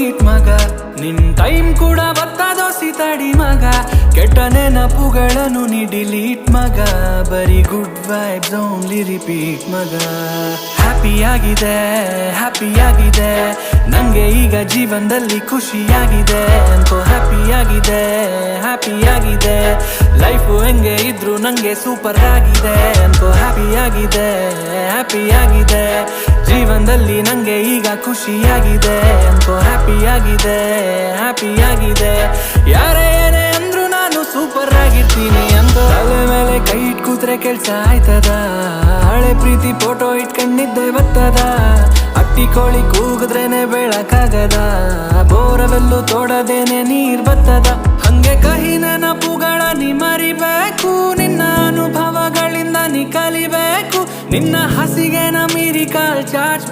sweet ಮಗ ನಿನ್ time ಕೂಡ ಬರ್ತದೋ ಸಿತಡಿ ಮಗ ಕೆಟ್ಟ ನೆನಪುಗಳನ್ನು ನೀ ಡಿಲೀಟ್ ಮಗ ಬರೀ ಗುಡ್ ವೈಬ್ಸ್ ಓನ್ಲಿ ರಿಪೀಟ್ ಮಗ ಹ್ಯಾಪಿ ಆಗಿದೆ ನಂಗೆ ಈಗ ಜೀವನದಲ್ಲಿ ಖುಷಿಯಾಗಿದೆ ಅನ್ಕೋ ಹ್ಯಾಪಿ ಆಗಿದೆ ಲೈಫು ಹೆಂಗೆ ಇದ್ರು ನಂಗೆ ಸೂಪರ್ ಆಗಿದೆ ಅನ್ಕೋ ಹ್ಯಾಪಿ ಆಗಿದೆ ಜೀವನದಲ್ಲಿ ನಂಗೆ ಈಗ ಖುಷಿಯಾಗಿದೆ ಅನ್ಕೋ ಹ್ಯಾಪಿ ಆಗಿದೆ ಯಾರೇ ಏನೇ ಅಂದ್ರು ನಾನು ಸೂಪರ್ ಆಗಿರ್ತೀನಿ ಅಂತ ತಲೆ ಮೇಲೆ ಕೈ ಇಟ್ ಕೂತ್ರೆ ಕೆಲ್ಸ ಆಯ್ತದ ಹಳೆ ಪ್ರೀತಿ ಫೋಟೋ ಇಟ್ಕೊಂಡಿದ್ದೆ ಬರ್ತದ ಅಟ್ಟಿ ಕೋಳಿ ಕೂಗಿದ್ರೇನೆ ಬೆಳಕಾಗದ ಬೋರವೆಲ್ಲು ತೋಡದೇನೆ ನೀರ್ ಬರ್ತದ ಹಂಗೆ ಕಹಿ ನೆನಪುಗಳ ನೀ ಮರಿಬೇಕು ನಿನ್ನ ಅನುಭವಗಳಿಂದ ನೀ ಕಲಿಬೇಕು ನಿನ್ನ ಹಸಿಗೆ ನ ಮೀರಿ ಕಾಲ್ ಚಾಚ್